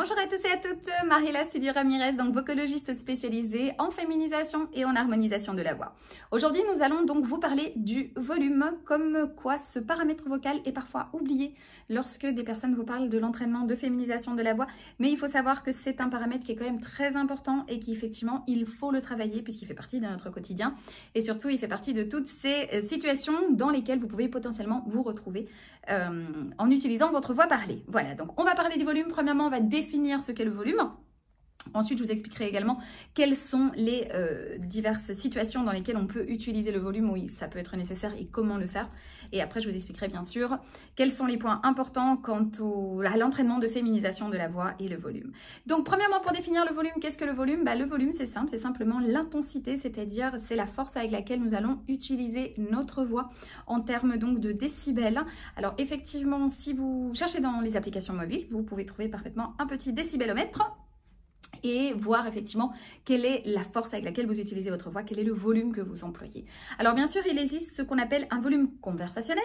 Bonjour à tous et à toutes, Mariela Studio Ramirez, donc vocalogiste spécialisée en féminisation et en harmonisation de la voix. Aujourd'hui, nous allons donc vous parler du volume, comme quoi ce paramètre vocal est parfois oublié lorsque des personnes vous parlent de l'entraînement de féminisation de la voix. Mais il faut savoir que c'est un paramètre qui est quand même très important et qu'effectivement, il faut le travailler puisqu'il fait partie de notre quotidien. Et surtout, il fait partie de toutes ces situations dans lesquelles vous pouvez potentiellement vous retrouver en utilisant votre voix parlée. Voilà, donc on va parler du volume. Premièrement, on va définir ce qu'est le volume. Ensuite, je vous expliquerai également quelles sont les diverses situations dans lesquelles on peut utiliser le volume, où ça peut être nécessaire et comment le faire. Et après, je vous expliquerai bien sûr quels sont les points importants quant à l'entraînement de féminisation de la voix et le volume. Donc, premièrement, pour définir le volume, qu'est-ce que le volume? Le volume, c'est simple, c'est simplement l'intensité, c'est-à-dire c'est la force avec laquelle nous allons utiliser notre voix en termes donc de décibels. Alors, effectivement, si vous cherchez dans les applications mobiles, vous pouvez trouver parfaitement un petit décibelomètre et voir effectivement quelle est la force avec laquelle vous utilisez votre voix, quel est le volume que vous employez. Alors bien sûr, il existe ce qu'on appelle un volume conversationnel,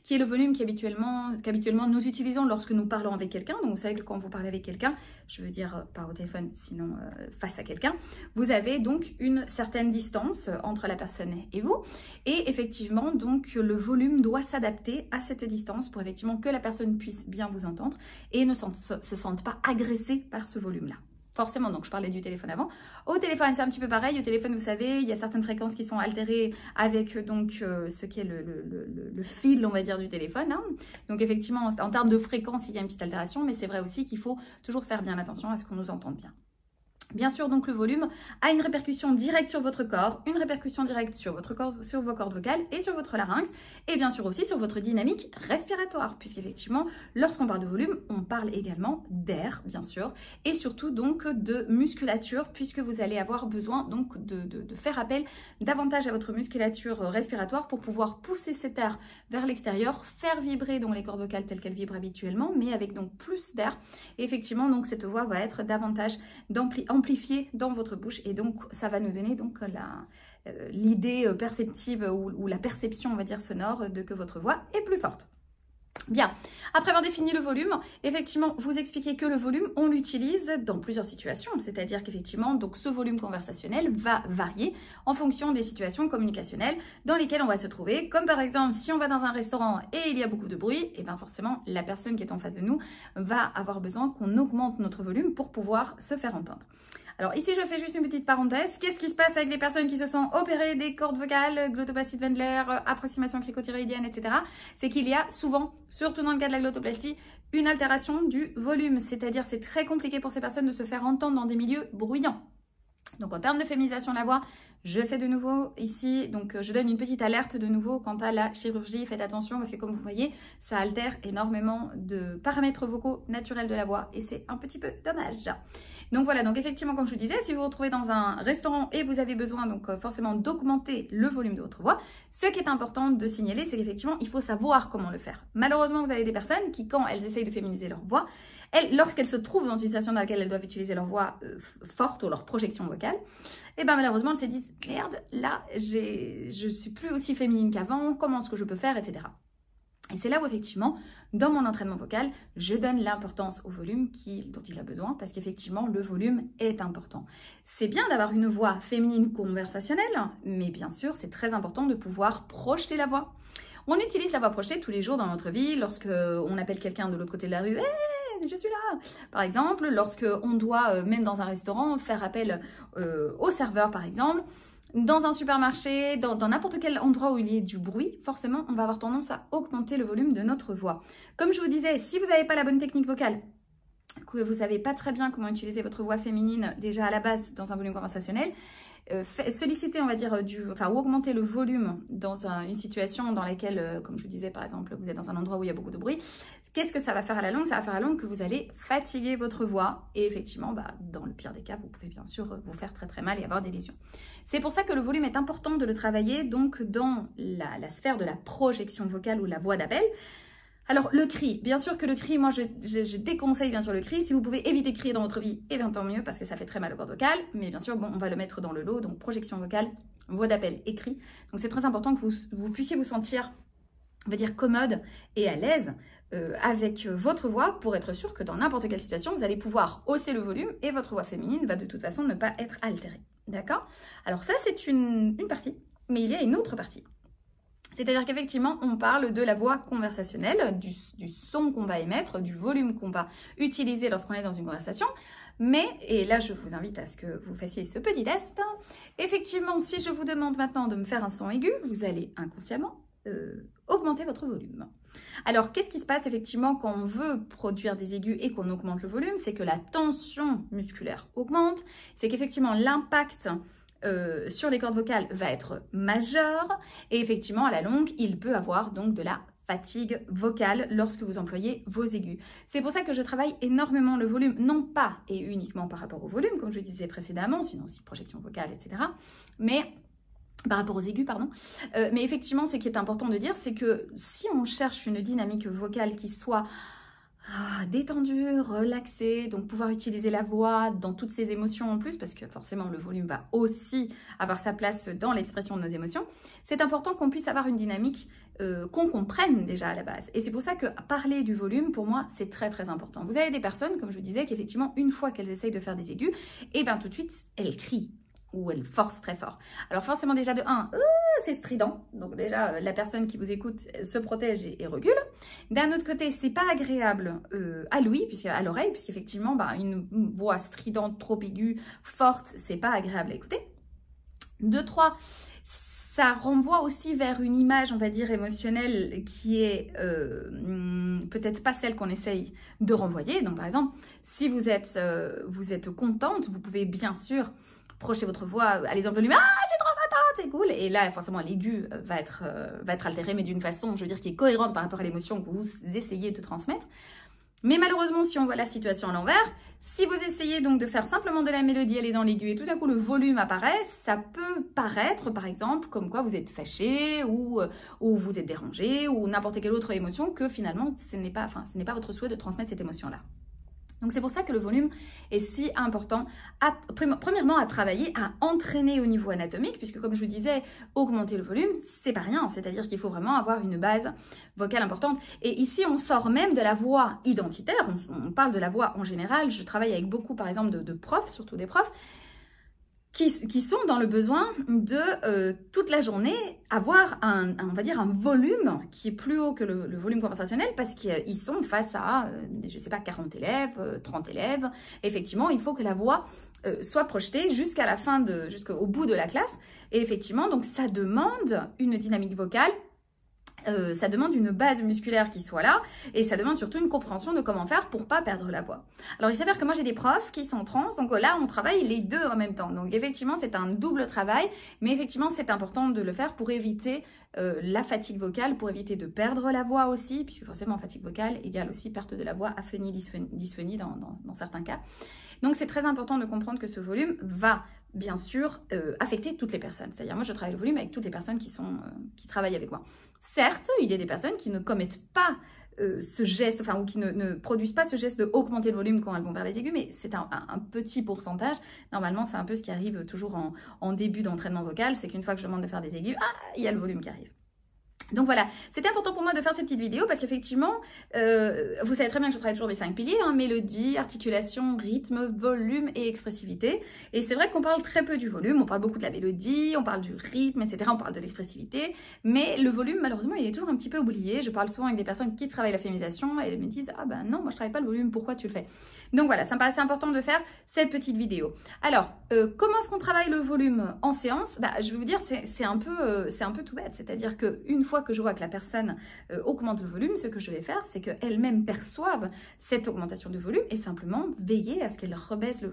qui est le volume qu'habituellement nous utilisons lorsque nous parlons avec quelqu'un. Donc vous savez que quand vous parlez avec quelqu'un, je veux dire pas au téléphone, sinon face à quelqu'un, vous avez donc une certaine distance entre la personne et vous. Et effectivement, donc le volume doit s'adapter à cette distance pour effectivement que la personne puisse bien vous entendre et ne se sente pas agressée par ce volume-là. Forcément, donc je parlais du téléphone avant. Au téléphone, c'est un petit peu pareil. Au téléphone, vous savez, il y a certaines fréquences qui sont altérées avec donc ce qui est le fil, on va dire, du téléphone. Hein. Donc effectivement, en termes de fréquence, il y a une petite altération, mais c'est vrai aussi qu'il faut toujours faire bien attention à ce qu'on nous entende bien. Bien sûr, donc le volume a une répercussion directe sur votre corps, une répercussion directe sur votre corps, sur vos cordes vocales et sur votre larynx, et bien sûr aussi sur votre dynamique respiratoire, puisqu'effectivement, lorsqu'on parle de volume, on parle également d'air, bien sûr, et surtout donc de musculature, puisque vous allez avoir besoin donc de faire appel davantage à votre musculature respiratoire pour pouvoir pousser cet air vers l'extérieur, faire vibrer donc les cordes vocales telles qu'elles vibrent habituellement, mais avec donc plus d'air. Et effectivement, donc cette voix va être davantage amplifié dans votre bouche et donc ça va nous donner donc l'idée perceptive ou la perception, on va dire, sonore de que votre voix est plus forte. Bien, après avoir défini le volume, effectivement, vous expliquez que le volume, on l'utilise dans plusieurs situations, c'est-à-dire qu'effectivement, donc ce volume conversationnel va varier en fonction des situations communicationnelles dans lesquelles on va se trouver, comme par exemple, si on va dans un restaurant et il y a beaucoup de bruit, et bien forcément, la personne qui est en face de nous va avoir besoin qu'on augmente notre volume pour pouvoir se faire entendre. Alors ici, je fais juste une petite parenthèse. Qu'est-ce qui se passe avec les personnes qui se sont opérées des cordes vocales, glottoplastie de Wendler, approximation cricothyroïdienne, etc. C'est qu'il y a souvent, surtout dans le cas de la glottoplastie, une altération du volume. C'est-à-dire c'est très compliqué pour ces personnes de se faire entendre dans des milieux bruyants. Donc en termes de féminisation de la voix, je fais de nouveau ici, donc je donne une petite alerte de nouveau quant à la chirurgie. Faites attention parce que comme vous voyez, ça altère énormément de paramètres vocaux naturels de la voix et c'est un petit peu dommage. Donc voilà, donc effectivement comme je vous disais, si vous vous retrouvez dans un restaurant et vous avez besoin donc forcément d'augmenter le volume de votre voix, ce qui est important de signaler, c'est qu'effectivement il faut savoir comment le faire. Malheureusement, vous avez des personnes qui, quand elles essayent de féminiser leur voix, lorsqu'elles se trouvent dans une situation dans laquelle elles doivent utiliser leur voix forte ou leur projection vocale, et bien malheureusement elles se disent « Merde, là je suis plus aussi féminine qu'avant, comment est-ce que je peux faire, etc. » Et c'est là où effectivement, dans mon entraînement vocal, je donne l'importance au volume dont il a besoin parce qu'effectivement, le volume est important. C'est bien d'avoir une voix féminine conversationnelle, mais bien sûr, c'est très important de pouvoir projeter la voix. On utilise la voix projetée tous les jours dans notre vie, lorsque on appelle quelqu'un de l'autre côté de la rue, hey, je suis là. Par exemple, lorsque on doit, même dans un restaurant, faire appel au serveur, par exemple. Dans un supermarché, dans n'importe quel endroit où il y ait du bruit, forcément, on va avoir tendance à augmenter le volume de notre voix. Comme je vous disais, si vous n'avez pas la bonne technique vocale, que vous ne savez pas très bien comment utiliser votre voix féminine déjà à la base dans un volume conversationnel, solliciter, on va dire, ou augmenter le volume dans une situation dans laquelle, comme je vous disais, par exemple, vous êtes dans un endroit où il y a beaucoup de bruit, qu'est-ce que ça va faire à la longue? Ça va faire à la longue que vous allez fatiguer votre voix et effectivement, dans le pire des cas, vous pouvez bien sûr vous faire très très mal et avoir des lésions. C'est pour ça que le volume est important de le travailler donc dans la sphère de la projection vocale ou la voix d'appel. Alors, le cri, bien sûr que le cri, moi je déconseille bien sûr le cri. Si vous pouvez éviter de crier dans votre vie, et bien tant mieux parce que ça fait très mal aux cordes vocales. Mais bien sûr, bon, on va le mettre dans le lot, donc projection vocale, voix d'appel et cri. Donc c'est très important que vous puissiez vous sentir on va dire, commode et à l'aise avec votre voix pour être sûr que dans n'importe quelle situation, vous allez pouvoir hausser le volume et votre voix féminine va de toute façon ne pas être altérée. D'accord? Alors ça, c'est une partie, mais il y a une autre partie. C'est-à-dire qu'effectivement, on parle de la voix conversationnelle, du son qu'on va émettre, du volume qu'on va utiliser lorsqu'on est dans une conversation. Mais, et là je vous invite à ce que vous fassiez ce petit test, effectivement, si je vous demande maintenant de me faire un son aigu, vous allez inconsciemment augmenter votre volume. Alors, qu'est-ce qui se passe effectivement quand on veut produire des aigus et qu'on augmente le volume? C'est que la tension musculaire augmente, c'est qu'effectivement l'impact sur les cordes vocales va être majeur et effectivement à la longue, il peut avoir donc de la fatigue vocale lorsque vous employez vos aigus. C'est pour ça que je travaille énormément le volume, non pas et uniquement par rapport au volume, comme je disais précédemment, sinon aussi projection vocale, etc. Mais par rapport aux aigus, pardon. Mais effectivement, ce qui est important de dire, c'est que si on cherche une dynamique vocale qui soit détendue, relaxée, donc pouvoir utiliser la voix dans toutes ses émotions en plus, parce que forcément le volume va aussi avoir sa place dans l'expression de nos émotions, c'est important qu'on puisse avoir une dynamique qu'on comprenne déjà à la base. Et c'est pour ça que parler du volume, pour moi, c'est très très important. Vous avez des personnes, comme je vous disais, qu'effectivement, une fois qu'elles essayent de faire des aigus, et bien tout de suite, elles crient ou elles forcent très fort. Alors forcément déjà de 1, c'est strident, donc déjà la personne qui vous écoute se protège et recule. D'un autre côté, c'est pas agréable à l'oreille, puisqu'effectivement une voix stridente, trop aiguë, forte, c'est pas agréable à écouter. 2, 3, ça renvoie aussi vers une image, on va dire, émotionnelle qui est peut-être pas celle qu'on essaye de renvoyer. Donc par exemple, si vous êtes contente, vous pouvez bien sûr projeter votre voix, aller dans le volume, j'ai trop contente, c'est cool. Et là, forcément, l'aigu va être altéré, mais d'une façon, je veux dire, qui est cohérente par rapport à l'émotion que vous essayez de transmettre. Mais malheureusement, si on voit la situation à l'envers, si vous essayez donc de faire simplement de la mélodie, aller dans l'aigu et tout d'un coup le volume apparaît, ça peut paraître, par exemple, comme quoi vous êtes fâché ou vous êtes dérangé ou n'importe quelle autre émotion que finalement, ce n'est pas votre souhait de transmettre cette émotion-là. Donc c'est pour ça que le volume est si important, premièrement à travailler, à entraîner au niveau anatomique, puisque comme je vous disais, augmenter le volume, c'est pas rien, c'est-à-dire qu'il faut vraiment avoir une base vocale importante. Et ici, on sort même de la voix identitaire, on parle de la voix en général, je travaille avec beaucoup par exemple de profs, surtout des profs, qui sont dans le besoin de toute la journée avoir on va dire un volume qui est plus haut que le volume conversationnel parce qu'ils sont face à, je sais pas, 40 élèves, 30 élèves. Effectivement, il faut que la voix soit projetée jusqu'à la fin, jusqu'au bout de la classe. Et effectivement, donc ça demande une dynamique vocale. Ça demande une base musculaire qui soit là et ça demande surtout une compréhension de comment faire pour pas perdre la voix. Alors il s'avère que moi j'ai des profs qui sont trans, donc là on travaille les deux en même temps. Donc effectivement c'est un double travail, mais effectivement c'est important de le faire pour éviter la fatigue vocale, pour éviter de perdre la voix aussi, puisque forcément fatigue vocale égale aussi perte de la voix, aphonie, dysphonie dans certains cas. Donc c'est très important de comprendre que ce volume va bien sûr affecter toutes les personnes. C'est-à-dire moi je travaille le volume avec toutes les personnes qui travaillent avec moi. Certes, il y a des personnes qui ne commettent pas ce geste, enfin, ou qui ne produisent pas ce geste de augmenter le volume quand elles vont vers les aigus, mais c'est un petit pourcentage. Normalement, c'est un peu ce qui arrive toujours en début d'entraînement vocal, c'est qu'une fois que je demande de faire des aigus, il y a le volume qui arrive. Donc voilà, c'était important pour moi de faire ces petites vidéos parce qu'effectivement, vous savez très bien que je travaille toujours mes 5 piliers, hein, mélodie, articulation, rythme, volume et expressivité. Et c'est vrai qu'on parle très peu du volume, on parle beaucoup de la mélodie, on parle du rythme, etc. On parle de l'expressivité, mais le volume, malheureusement, il est toujours un petit peu oublié. Je parle souvent avec des personnes qui travaillent la féminisation et elles me disent « Ah ben non, moi je travaille pas le volume, pourquoi tu le fais ?» Donc voilà, ça me paraissait important de faire cette petite vidéo. Alors, comment est-ce qu'on travaille le volume en séance? Je vais vous dire, c'est un peu tout bête, c'est-à-dire qu'une fois que je vois que la personne augmente le volume, ce que je vais faire, c'est qu'elle-même perçoive cette augmentation de volume et simplement veiller à ce qu'elle rabaisse le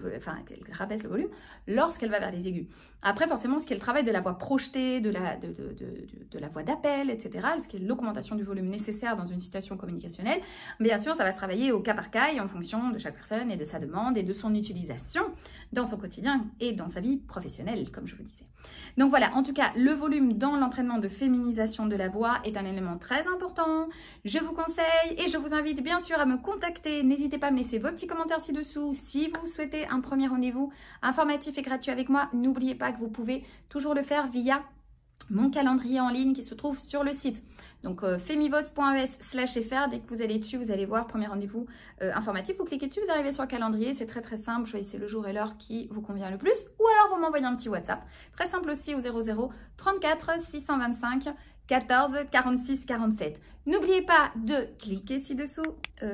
volume lorsqu'elle va vers les aigus. Après, forcément, ce qui est le travail de la voix projetée, de la voix d'appel, etc., ce qui est l'augmentation du volume nécessaire dans une situation communicationnelle, bien sûr, ça va se travailler au cas par cas et en fonction de chaque personne et de sa demande et de son utilisation dans son quotidien et dans sa vie professionnelle, comme je vous disais. Donc voilà, en tout cas, le volume dans l'entraînement de féminisation de la voix est un élément très important. Je vous conseille et je vous invite bien sûr à me contacter. N'hésitez pas à me laisser vos petits commentaires ci-dessous. Si vous souhaitez un premier rendez-vous informatif et gratuit avec moi, n'oubliez pas que vous pouvez toujours le faire via mon calendrier en ligne qui se trouve sur le site Donc femivos.es/fr, dès que vous allez dessus, vous allez voir premier rendez-vous informatif, vous cliquez dessus, vous arrivez sur le calendrier, c'est très simple, choisissez le jour et l'heure qui vous convient le plus, ou alors vous m'envoyez un petit WhatsApp, très simple aussi au 00 34 625 14 46 47. N'oubliez pas de cliquer ci-dessous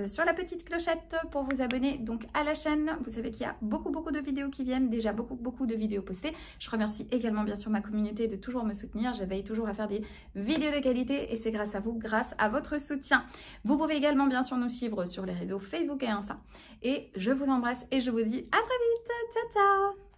sur la petite clochette pour vous abonner donc à la chaîne. Vous savez qu'il y a beaucoup de vidéos qui viennent, déjà beaucoup de vidéos postées. Je remercie également bien sûr ma communauté de toujours me soutenir. Je veille toujours à faire des vidéos de qualité et c'est grâce à vous, grâce à votre soutien. Vous pouvez également bien sûr nous suivre sur les réseaux Facebook et Insta. Et je vous embrasse et je vous dis à très vite. Ciao ciao.